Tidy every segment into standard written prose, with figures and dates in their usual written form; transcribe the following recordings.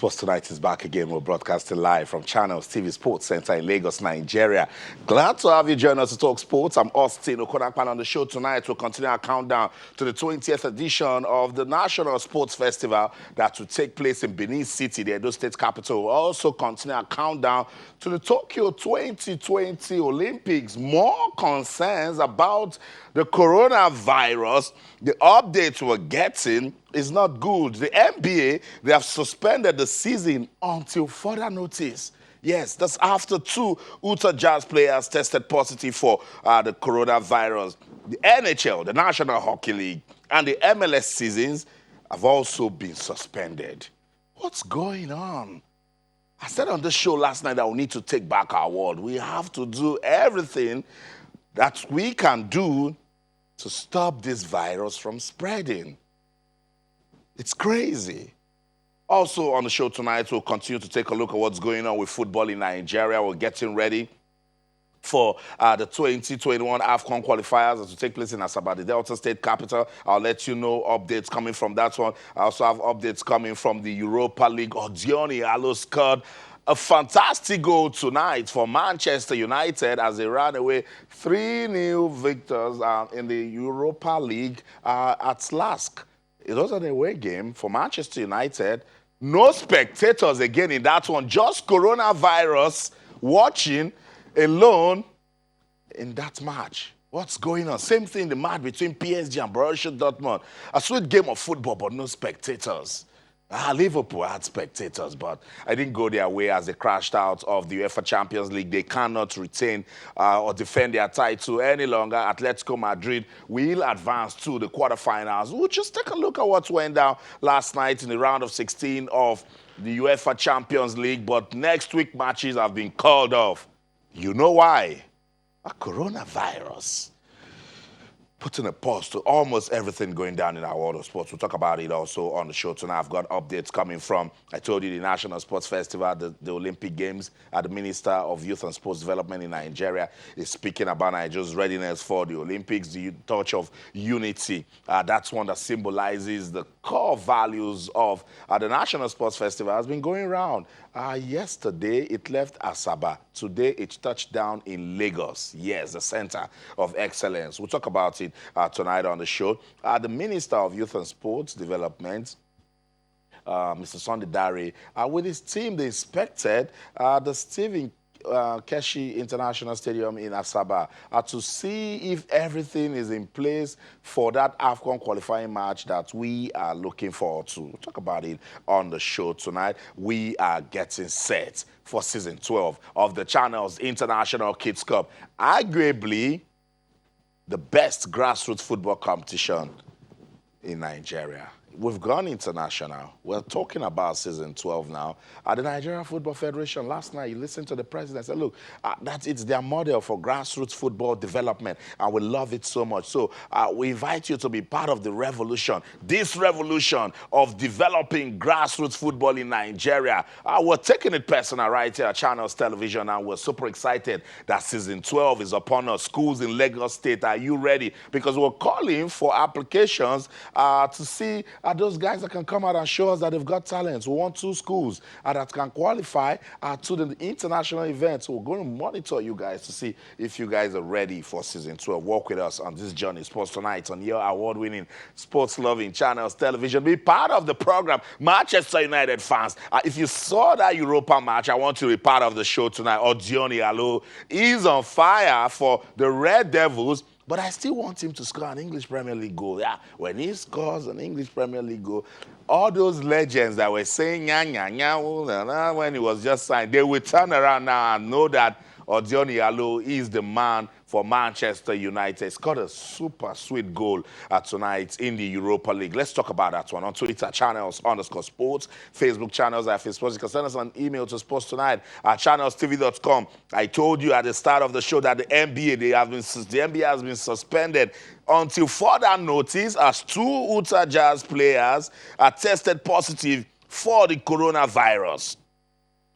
Sports Tonight is back again. We're broadcasting live from Channels TV Sports Center in Lagos, Nigeria. Glad to have you join us to talk sports. I'm Austin Okonakpan. On the show tonight, we'll continue our countdown to the 20th edition of the National Sports Festival that will take place in Benin City, the Edo State capital. We'll also continue our countdown to the Tokyo 2020 Olympics. More concerns about the coronavirus. The updates we're getting is not good. The NBA, they have suspended the season until further notice. Yes, that's after two Utah Jazz players tested positive for the coronavirus. The NHL, the National Hockey League, and the MLS seasons have also been suspended. What's going on? I said on this show last night that we need to take back our world. We have to do everything that we can do to stop this virus from spreading. It's crazy. Also on the show tonight, we'll continue to take a look at what's going on with football in Nigeria. We're getting ready for the 2021 AFCON qualifiers that will take place in Asaba, the Delta State capital. I'll let you know updates coming from that one. I also have updates coming from the Europa League. Odioni Alo scored a fantastic goal tonight for Manchester United as they ran away 3-0 victors in the Europa League at Slask. It was an away game for Manchester United. No spectators again in that one. Just coronavirus watching alone in that match. What's going on? Same thing, the match between PSG and Borussia Dortmund. A sweet game of football, but no spectators. Liverpool had spectators, but I didn't go their way as they crashed out of the UEFA Champions League. They cannot retain or defend their title any longer. Atletico Madrid will advance to the quarterfinals. We'll just take a look at what went down last night in the round of 16 of the UEFA Champions League. But next week matches have been called off. You know why? A coronavirus. Putting a pause to almost everything going down in our world of sports. We'll talk about it also on the show tonight. I've got updates coming from, I told you, the National Sports Festival, the Olympic Games. The Minister of Youth and Sports Development in Nigeria is speaking about Nigeria's readiness for the Olympics, the touch of unity. That's one that symbolizes the core values of the National Sports Festival. Has been going around. Yesterday, it left Asaba. Today, it touched down in Lagos. Yes, the center of excellence. We'll talk about it tonight on the show. The Minister of Youth and Sports Development, Mr. Sunday Dare, with his team, they inspected the Stephen Keshi International Stadium in Asaba to see if everything is in place for that AFCON qualifying match that we are looking forward to. We'll talk about it on the show tonight. We are getting set for season 12 of the Channels International Kids Cup. Arguably, the best grassroots football competition in Nigeria. We've gone international. We're talking about season 12 now. At the Nigeria Football Federation, last night, you listened to the president say, look, it's their model for grassroots football development, and we love it so much. So we invite you to be part of the revolution, this revolution of developing grassroots football in Nigeria. We're taking it personal right here at Channels Television, and we're super excited that season 12 is upon us. Schools in Lagos State, are you ready? Because we're calling for applications to see those guys that can come out and show us that they've got talents. We want 2 schools that can qualify to the international events. So we're going to monitor you guys to see if you guys are ready for season 12. Walk with us on this journey, Sports Tonight, on your award-winning, sports-loving Channels Television. Be part of the program. Manchester United fans, if you saw that Europa match, I want you to be part of the show tonight. Odioni Alo is on fire for the Red Devils. But I still want him to score an English Premier League goal. Yeah, when he scores an English Premier League goal, all those legends that were saying when he was just signed, they will turn around now and know that Odioni Alo is the man for Manchester United. Scored a super sweet goal tonight in the Europa League. Let's talk about that one on Twitter, Channels_sports, Facebook Channels at Facebook. You can send us an email to sportstonight@channelstv.com. I told you at the start of the show that the NBA has been suspended until further notice as 2 Utah Jazz players are tested positive for the coronavirus.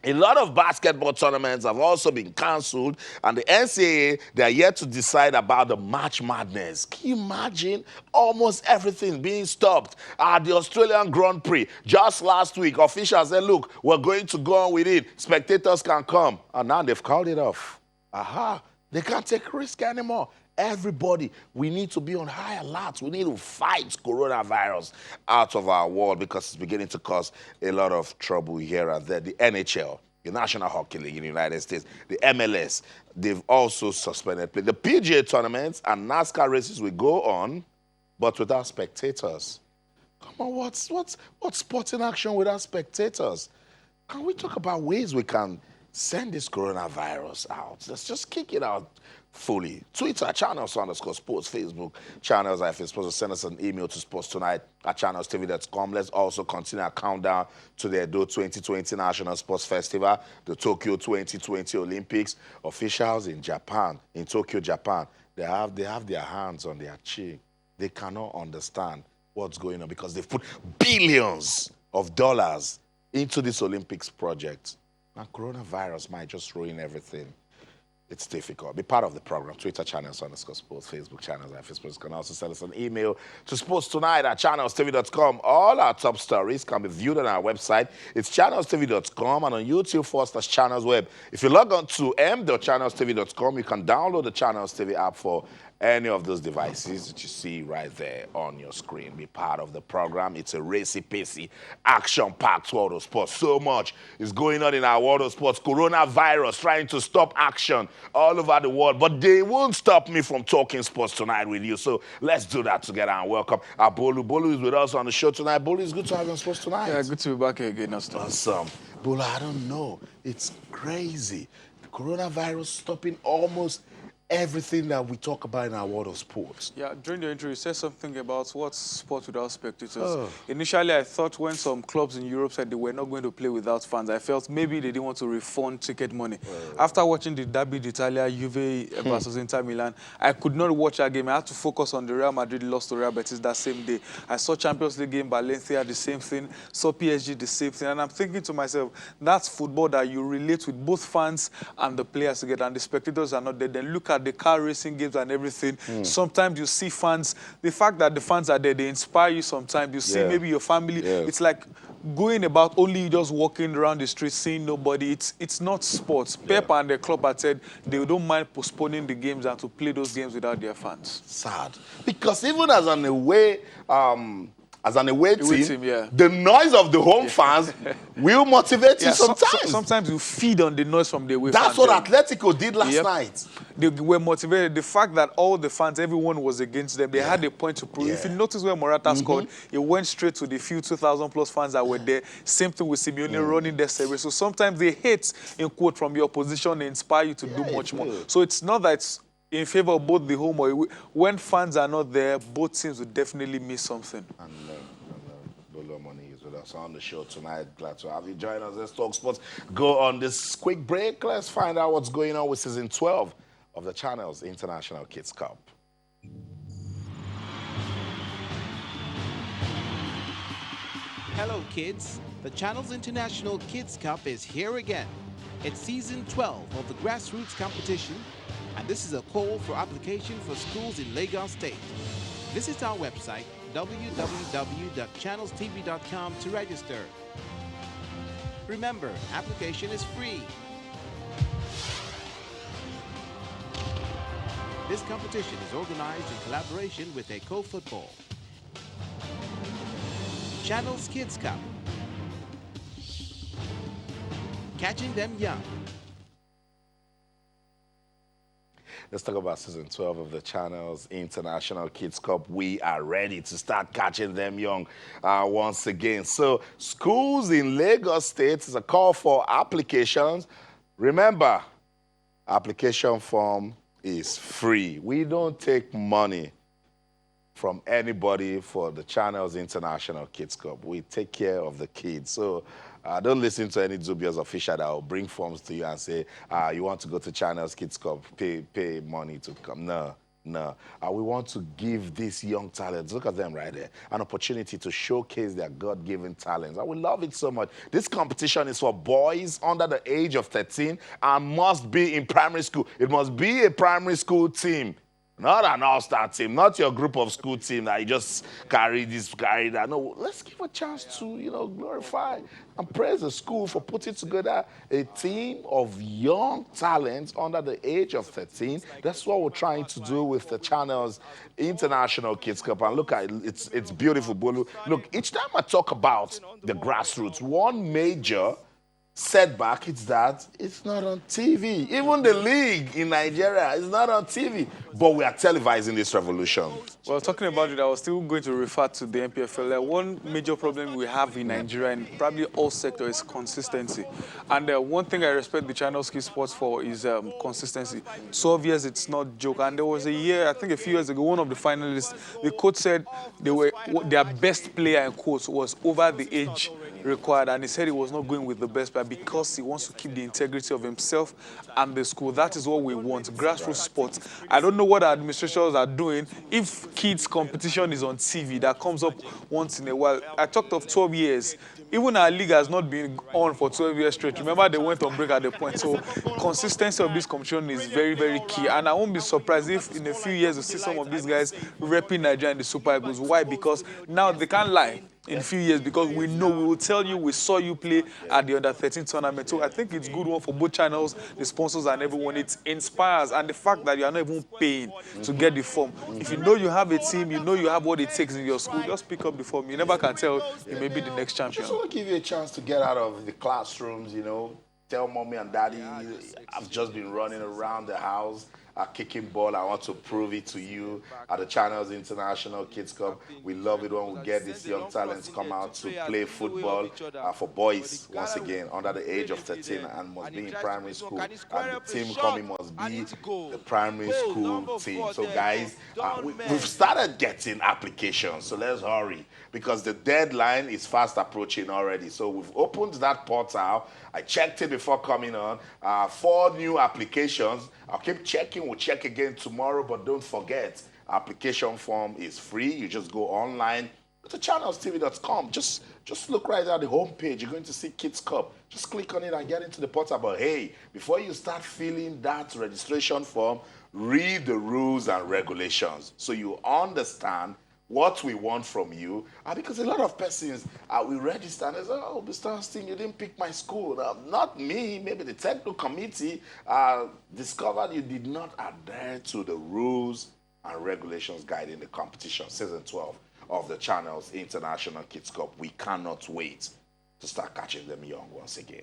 A lot of basketball tournaments have also been cancelled, and the NCAA, they are yet to decide about the March Madness. Can you imagine almost everything being stopped at the Australian Grand Prix? Just last week, officials said, look, we're going to go on with it. Spectators can come. And now they've called it off. Aha, they can't take risk anymore. Everybody, we need to be on high alert. We need to fight coronavirus out of our world because it's beginning to cause a lot of trouble here and there. The NHL, the National Hockey League in the United States, the MLS, they've also suspended play. The PGA tournaments and NASCAR races will go on, but without spectators. Come on, what's sporting action without spectators? Can we talk about ways we can send this coronavirus out? Let's just kick it out fully. Twitter, channels_sports, Facebook, channels IF Sports. Send us an email to sportstonight@channelstv.com. Let's also continue our countdown to the Edo 2020 National Sports Festival, the Tokyo 2020 Olympics. Officials in Japan, in Tokyo, Japan, they have their hands on their cheek. They cannot understand what's going on because they've put billions of dollars into this Olympics project. And coronavirus might just ruin everything. It's difficult. Be part of the program. Twitter channels_sports, Facebook channels, IF Sports. You can also send us an email to sportstonight@channelstv.com. All our top stories can be viewed on our website. It's channelstv.com and on YouTube/channelsweb. If you log on to m.channelstv.com, you can download the Channels TV app for any of those devices that you see right there on your screen. Be part of the program. It's a racy-pacey, action-packed world of sports. So much is going on in our world of sports. Coronavirus trying to stop action all over the world. But they won't stop me from talking sports tonight with you. So let's do that together and welcome our Bolu. Bolu is with us on the show tonight. Bolu, it's good to have you on Sports Tonight. Yeah, good to be back again, Austin. Awesome. Bolu, I don't know. It's crazy. The coronavirus stopping almost everything that we talk about in our world of sports. Yeah, during the intro, you said something about what's sport without spectators. Initially, I thought when some clubs in Europe said they were not going to play without fans, I felt maybe they didn't want to refund ticket money. After watching the Derby d'Italia, Juve versus Inter Milan, I could not watch that game. I had to focus on the Real Madrid lost to Real Betis that same day. I saw Champions League game, Valencia, the same thing. Saw PSG, the same thing. And I'm thinking to myself, that's football that you relate with both fans and the players together, and the spectators are not there. Then look at the car racing games and everything. Sometimes you see fans, the fact that the fans are there, they inspire you sometimes. You see maybe your family. It's like going about only just walking around the street, seeing nobody. It's not sports. Pep and the club had said they don't mind postponing the games and to play those games without their fans. Sad. Because even as an away team, the noise of the home fans will motivate you sometimes. Sometimes you feed on the noise from the away fans. That's what Atletico did last night. They were motivated. The fact that all the fans, everyone was against them, they had a point to prove. If you notice where Morata scored, it went straight to the few 2,000+ fans that were there. Same thing with Simeone running their service. So sometimes they hate, in quote, from your position, they inspire you to do much more. So it's not that it's in favor of both the home or away. When fans are not there, both teams will definitely miss something. Bolo Money is with us on the show tonight. Glad to have you join us. Let's talk sports. Go on this quick break. Let's find out what's going on with season 12 of the Channels International Kids Cup. Hello, kids. The Channels International Kids Cup is here again. It's season 12 of the grassroots competition, and this is a call for application for schools in Lagos State. Visit our website, www.channelstv.com, to register. Remember, application is free. This competition is organized in collaboration with Eco Football. Channels Kids Cup. Catching them young. Let's talk about season 12 of the Channels International Kids Cup. We are ready to start catching them young once again. So schools in Lagos State is a call for applications. Remember, application form is free. We don't take money from anybody for the Channels International Kids Cup. We take care of the kids. So don't listen to any dubious official that will bring forms to you and say, you want to go to Channels Kids Cup, pay money to come. No, No, we want to give these young talents, look at them right there, an opportunity to showcase their God-given talents. I would love it so much. This competition is for boys under the age of 13 and must be in primary school. It must be a primary school team. Not an all-star team, not your group of school team that you just carry this, carry that. No, let's give a chance to, glorify and praise the school for putting together a team of young talents under the age of 13. That's what we're trying to do with the channel's International Kids Cup. And look at it, it's beautiful, Bolu. Look, each time I talk about the grassroots, one major setback is that it's not on TV. Even the league in Nigeria is not on TV, but we are televising this revolution. Well, talking about it, I was still going to refer to the NPFL. One major problem we have in Nigeria and probably all sectors is consistency. And one thing I respect the channel's Key Sports for is consistency. So obvious it's not joke. And there was a year, I think a few years ago, one of the finalists, the coach said their best player in quotes was over the age required, and he said he was not going with the best player because he wants to keep the integrity of himself and the school. That is what we want, grassroots sports. I don't know what our administrators are doing. If kids competition is on TV, that comes up once in a while. I talked of 12 years. Even our league has not been on for 12 years straight. Remember, they went on break at the point. So consistency of this competition is very, very key. And I won't be surprised if in a few years you see some of these guys repping Nigeria in the Super Eagles. Why? Because now they can't lie in a few years, because we know, we will tell you we saw you play at the under-13 tournament. So I think it's good one for both channels, the sponsors and everyone. It inspires, and the fact that you are not even paying to get the form. If you know you have a team, you know you have what it takes in your school, just pick up the form. You never can tell you may be the next champion. Just want to give you a chance to get out of the classrooms, tell mommy and daddy, I've just been running around the house, kicking ball. I want to prove it to you at the channel's International Kids Cup. We love it when we get these young talents come out to play football for boys, once again, under the age of 13 and must be in primary school. And the team coming must be the primary school team. So guys, we've started getting applications, so let's hurry because the deadline is fast approaching already. So we've opened that portal. I checked it before coming on. 4 new applications. I'll keep checking. We'll check again tomorrow, but don't forget, application form is free. You just go online to channelstv.com. Just look right at the homepage. You're going to see Kids Cup. Just click on it and get into the portal. But hey, before you start filling that registration form, read the rules and regulations so you understand what we want from you, because a lot of persons we register and they say, oh, Mr. Austin, you didn't pick my school. Not me, maybe the technical committee discovered you did not adhere to the rules and regulations guiding the competition. Season 12 of the channel's International Kids Cup. We cannot wait to start catching them young once again.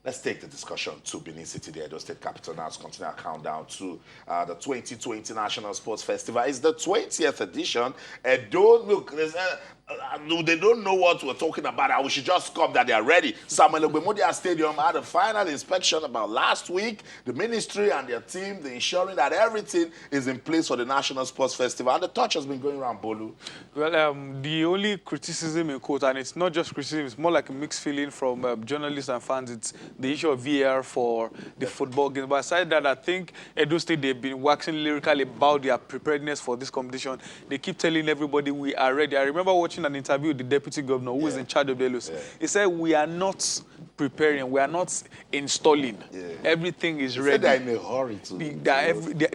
Let's take the discussion to Benin City, the Edo State capital. Now, let's continue our countdown to the 2020 National Sports Festival. It's the 20th edition. Edo, look, they don't know what we're talking about. We should just come that they are ready. Samuel Ogbemudia Stadium had a final inspection about last week. The ministry and their team, they're ensuring that everything is in place for the National Sports Festival. And the touch has been going around, Bolu. Well, the only criticism in quote, and it's not just criticism, it's more like a mixed feeling from journalists and fans, it's the issue of VAR for the football game. But aside that, I think Edo State, they've been waxing lyrical about their preparedness for this competition. They keep telling everybody we are ready. I remember watching an interview with the deputy governor who is in charge of the LOC. He said, we are not preparing, we are not installing. Everything is ready. They're in a hurry to.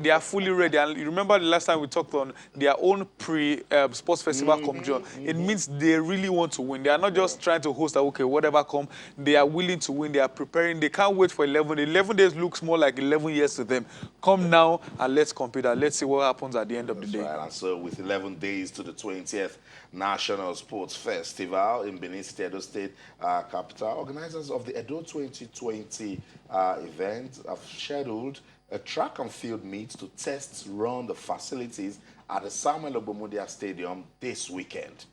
They are fully ready. And you remember the last time we talked on their own pre-sports festival competition. It means they really want to win. They are not just trying to host, okay, whatever come. They are willing to win. They are preparing. They can't wait for 11. 11 days looks more like 11 years to them. Come now and let's compete and let's see what happens at the end of the day. Right. And so with 11 days to the 20th National Sports Festival in Benin City, Edo State capital, organizers of the Edo 2020 event have scheduled a track and field meet to test run the facilities at the Samuel Ogbemudia Stadium this weekend.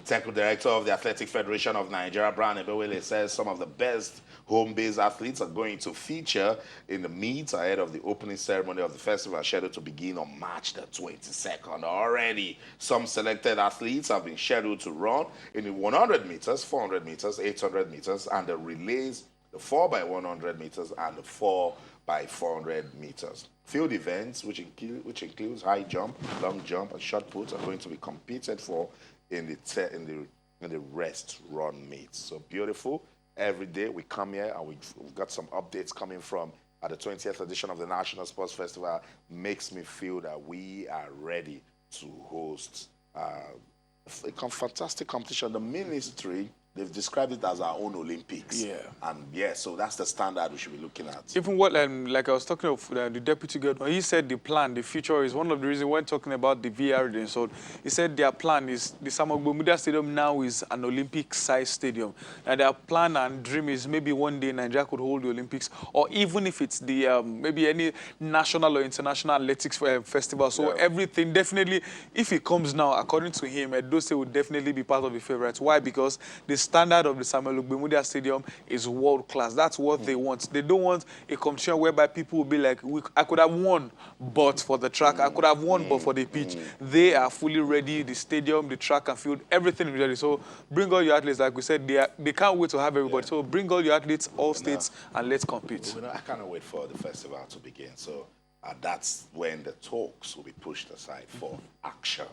Technical Director of the Athletic Federation of Nigeria, Brian Ebewele, says some of the best home-based athletes are going to feature in the meet ahead of the opening ceremony of the festival, scheduled to begin on March the 22nd. Already, some selected athletes have been scheduled to run in the 100 meters, 400 meters, 800 meters, and the relays, the 4x100 meters and the 4 by 400 meters. Field events, which includes high jump, long jump, and shot put, are going to be competed for in the rest run meets. So beautiful. Every day we come here and we've got some updates coming from the 20th edition of the National Sports Festival. Makes me feel that we are ready to host a fantastic competition. The ministry, they've described it as our own Olympics. Yeah. And yeah, so that's the standard we should be looking at. Even what, like I was talking of the deputy governor, he said the plan, the future is one of the reasons when talking about the VR. So he said their plan is the Samogbomudia Stadium now is an Olympic-sized stadium. And their plan and dream is maybe one day Nigeria could hold the Olympics, or even if it's the maybe any national or international athletics festival. So everything definitely, if it comes now, according to him, Edo State would definitely be part of the favorites. Why? Because the standard of the Samuel Ogbemudia Stadium is world class. That's what they want. They don't want a competition whereby people will be like, I could have won, but for the track. I could have won, but for the pitch. They are fully ready. The stadium, the track and field, everything is ready. So bring all your athletes. Like we said, they can't wait to have everybody. So bring all your athletes, all states, and let's compete. I cannot wait for the festival to begin. So that's when the talks will be pushed aside for action.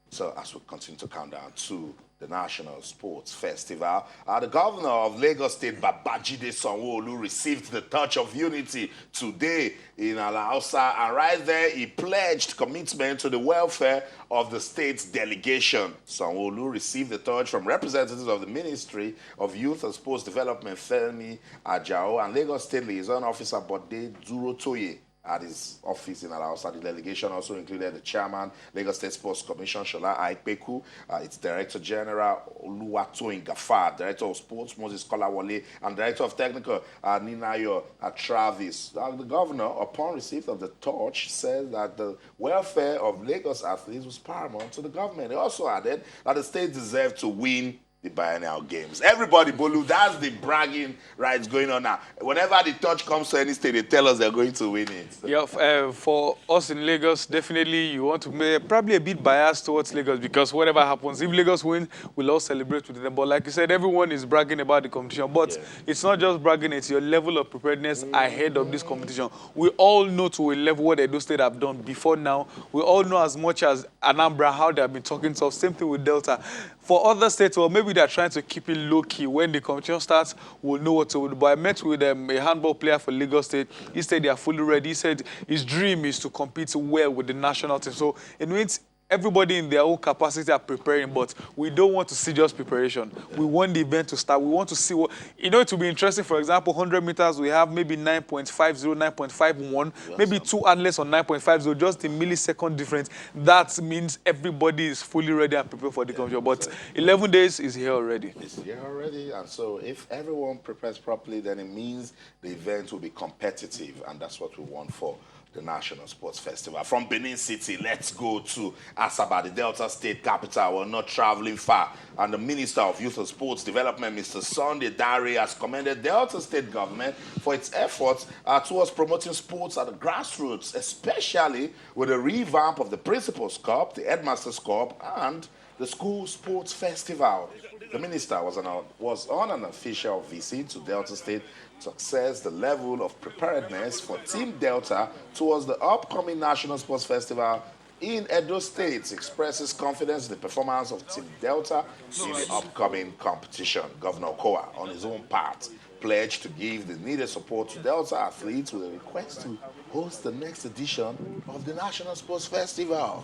So as we continue to count down to the National Sports Festival, the governor of Lagos State, Babajide Sanwo-Olu, received the touch of unity today in Alausa, and right there he pledged commitment to the welfare of the state's delegation. Sanwo-Olu received the touch from representatives of the Ministry of Youth and Sports Development, Femi Ajao, and Lagos State Liaison Officer Bode Durotoye. At his office in Alausa. The delegation also included the chairman, Lagos State Sports Commission, Shola Aipeku, its Director General, Oluwatoyin Gafar, Director of Sports, Moses Kolawole, and Director of Technical, Ninayo Travis. The governor, upon receipt of the torch, said that the welfare of Lagos athletes was paramount to the government. He also added that the state deserved to win the biennial games. Everybody, Bolu, that's the bragging rights going on now. Whenever the touch comes to any state, they tell us they're going to win it. Yeah, for us in Lagos, definitely you want to be probably a bit biased towards Lagos, because whatever happens, if Lagos wins, we'll all celebrate with them. But like you said, everyone is bragging about the competition. But it's not just bragging, it's your level of preparedness ahead of this competition. We all know to a level what Edo State have done before now. We all know as much as Anambra, how they have been talking tough. Same thing with Delta. For other states, well, maybe they're trying to keep it low-key. When the competition starts, we'll know what to do. But I met with a handball player for Lagos State. He said they are fully ready. He said his dream is to compete well with the national team. So it means everybody in their own capacity are preparing, but we don't want to see just preparation. We want the event to start. We want to see what, it will be interesting. For example, 100 meters, we have maybe 9.50, 9.51, maybe two athletes on 9.50, just the millisecond difference. That means everybody is fully ready and prepared for the competition. But 11 days is here already. It's here already, and so if everyone prepares properly, then it means the event will be competitive, and that's what we want for the National Sports Festival. From Benin City, let's go to Asaba, the Delta State capital. We're not traveling far. And the Minister of Youth and Sports Development, Mr. Sunday Dare, has commended Delta State government for its efforts towards promoting sports at the grassroots, especially with the revamp of the Principals Cup, the Headmasters Cup, and the School Sports Festival. The minister was on an official visit to Delta State to assess the level of preparedness for Team Delta towards the upcoming National Sports Festival in Edo State. Expresses confidence in the performance of Team Delta in the upcoming competition. Governor Okowa, on his own part, pledged to give the needed support to Delta athletes with a request to host the next edition of the National Sports Festival.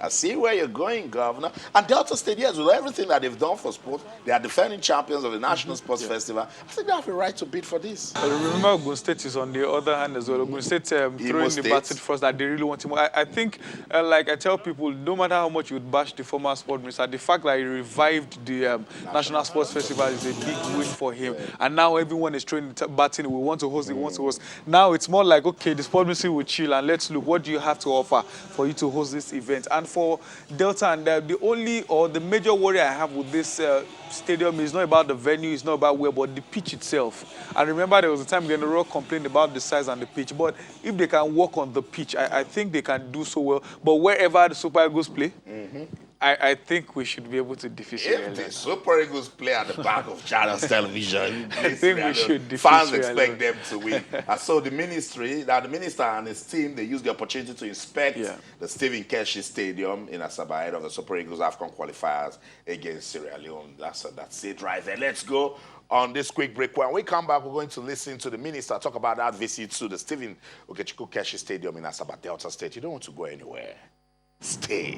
I see where you're going, Governor. And Delta State, yes, with everything that they've done for sports, they are defending champions of the National Sports Festival. I think they have a right to bid for this. Remember, Ogun State is on the other hand as well. Ogun State throwing the baton first that they really want him. I think, like I tell people, no matter how much you would bash the former sport minister, the fact that he revived the National Sports Festival is a big win for him. And now everyone is throwing the baton. We want to host it, we want to host. Now it's more like, okay, the sport ministry will chill and let's look, what do you have to offer for you to host this event? And for Delta, and the only or the major worry I have with this stadium is not about the venue, it's not about where, but the pitch itself. I remember there was a time General complained about the size and the pitch, but if they can work on the pitch, I think they can do so well. But wherever the Super Eagles play, I think we should be able to defeat Sierra If the Leone. Super Eagles play at the back of Channels Television, I think we should defeat fans Sierra expect Leone. them to win. And so the minister and his team, they used the opportunity to inspect Yeah. the Stephen Keshi Stadium in Asaba ahead of the Super Eagles AFCON qualifiers against Sierra Leone. That's it right there. Let's go on this quick break. When we come back, we're going to listen to the minister talk about that visit to the Stephen Keshi Stadium in Asaba Delta State. You don't want to go anywhere. Stay.